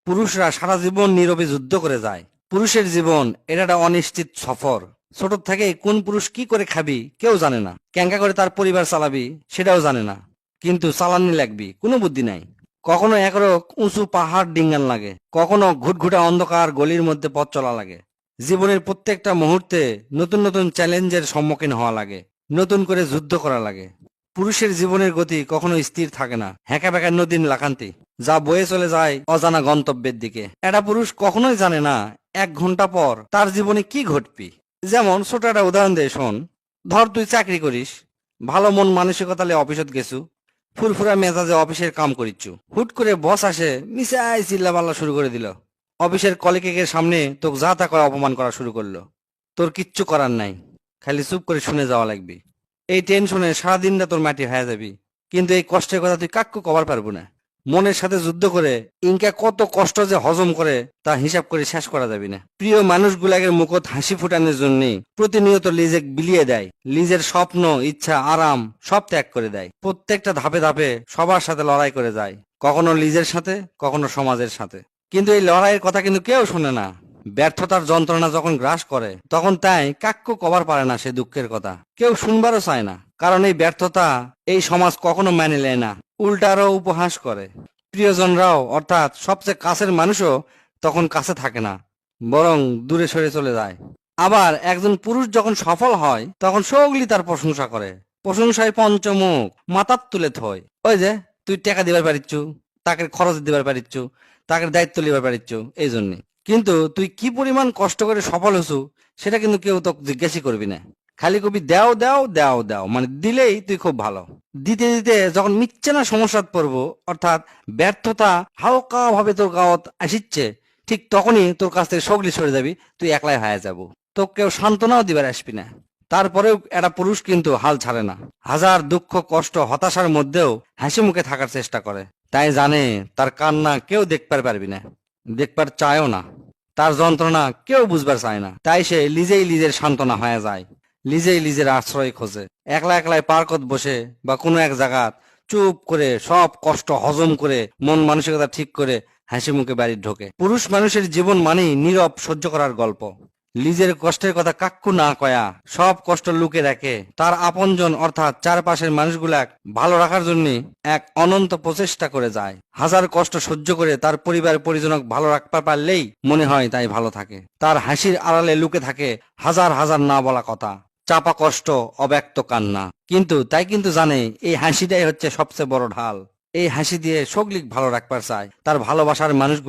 পুরুষরা সারা জীবন নীরবে যুদ্ধ করে যায়। পুরুষের জীবন এটা একটা অনিশ্চিত সফর। ছোট থেকে কোন পুরুষ কি করে খাবি কেউ জানে না, কেঙ্কা করে তার পরিবার চালাবি সেটাও জানে না, কিন্তু চালানি লাগবি কোনো বুদ্ধি নাই। কখনো একরক উঁচু পাহাড় ডিঙ্গান লাগে, কখনো ঘুটঘুটা অন্ধকার গলির মধ্যে পথ চলা লাগে। জীবনের প্রত্যেকটা মুহূর্তে নতুন নতুন চ্যালেঞ্জের সম্মুখীন হওয়া লাগে, নতুন করে যুদ্ধ করা লাগে। পুরুষের জীবনের গতি কখনো স্থির থাকে না, হ্যাঁকা ব্যাকা নদীর লাকান্তি যা বয়ে চলে যায় অজানা গন্তব্যের দিকে। একটা পুরুষ কখনোই জানে না 1 ঘন্টা পর তার জীবনে কি ঘটবি। যেমন ছোট একটা উদাহরণ দিয়ে শোন। ধর তুই চাকরি করিস, ভালো মন মানসিকতা লে অফিসত গেছু, ফুরফুরা মেজাজে অফিসের কাম করিচ্ছু। হুট করে বস আসে মিসাই চিল্লাপাল্লা শুরু করে দিল। অফিসের কলিগের সামনে তোকে যা তা করে অপমান করা শুরু করলো। তোর কিচ্ছু করার নাই, খালি চুপ করে শুনে যাওয়া লাগবি। এই টেনশনে সারাদিনটা তোর মাটি হয়ে যাবি, কিন্তু এই কষ্টের কথা তুই কাক্কু কবার পারবো না। মনের সাথে যুদ্ধ করে ইনকা কত কষ্ট যে হজম করে তা হিসাব করে শেষ করা যাবে না। প্রিয় মানুষগুলাকে মুখত হাসি ফুটানোর জন্য প্রতিনিয়ত লিজে বিলিয়ে দেয়, লিজের স্বপ্ন ইচ্ছা আরাম সব ত্যাগ করে দেয়। প্রত্যেকটা ধাপে ধাপে সবার সাথে লড়াই করে যায়, কখনো লিজের সাথে কখনো সমাজের সাথে। কিন্তু এই লড়াইয়ের কথা কিন্তু কেউ শুনে না। ব্যর্থতার যন্ত্রণা যখন গ্রাস করে তখন তাই কাক্কু কবার পারে না সে দুঃখের কথা, কেউ শুনবারও চায় না। কারণ এই ব্যর্থতা এই সমাজ কখনো মেনে নেয় না, উল্টারও উপহাস করে। প্রিয়জনরাও অর্থাৎ সবচেয়ে কাছের মানুষও তখন কাছে থাকে না, বরং দূরে সরে চলে যায়। আবার একজন পুরুষ যখন সফল হয় তখন সকলেই তার প্রশংসা করে, প্রশংসায় পঞ্চমুখ মাথার তুলে থয়। ওই যে তুই টাকা দিবার পারিচ্ছু, তাকে খরচ দিবার পারিচ্ছু, তাকে দায়িত্ব লিবার পারিচ্ছু, এই জন্যে। কিন্তু তুই কি পরিমাণ কষ্ট করে সফল হছু সেটা কিন্তু কেউ তো জিজ্ঞাসা করবি না। খালি কবি দেও দেও দেও দেও, মানে দিলেই তুই খুব ভালো। দিতে দিতে যখন মিচ্ছে না সমস্যাত পড়বো, অর্থাৎ ব্যর্থতা হালকা ভাবে তোর গাওয়াত আসিচ্ছে, ঠিক তখনই তোর কাছ থেকে সগলি সরে যাবি, তুই একলাই হয়ে যাবো, তো কেউ সান্ত্বনাও দিবার আসবি না। তারপরেও একটা পুরুষ কিন্তু হাল ছাড়ে না, হাজার দুঃখ কষ্ট হতাশার মধ্যেও হাসি মুখে থাকার চেষ্টা করে। তাই জানে তার কান্না কেউ দেখবার পারবি না, দেখবার চায়ও না, তার যন্ত্রণা কেউ বুঝবার চায় না। তাই সে নিজেই নিজের সান্ত্বনা হয়ে যায়, নিজেই নিজের আশ্রয় খোঁজে। একলা একলাই পার্কত বসে বা কোনো এক জায়গাত চুপ করে সব কষ্ট হজম করে মন মানসিকতা ঠিক করে হাসি মুখে বাড়ি ঢোকে। পুরুষ মানুষের জীবন মানেই নীরব সহ্য করার গল্প। নিজের কষ্টের কথা কাক্কু না কয়া সব কষ্ট লুকে রাখে, তার আপনজন অর্থাৎ চারপাশের মানুষগুলাক ভালো রাখার জন্য এক অনন্ত প্রচেষ্টা করে যায়। হাজার কষ্ট সহ্য করে তার পরিবার পরিজনক ভালো রাখতে পারলেই মনে হয় তাই ভালো থাকে। তার হাসির আড়ালে লুকে থাকে হাজার হাজার না বলা কথা, চাপা কষ্ট, অব্যক্ত কান্না। কিন্তু তাই কিন্তু জানে এই হাসিটাই হচ্ছে সবচেয়ে বড় ঢাল। এই হাসি দিয়ে সকলিক ভালো রাখবার চায়, তার ভালোবাসার মানুষ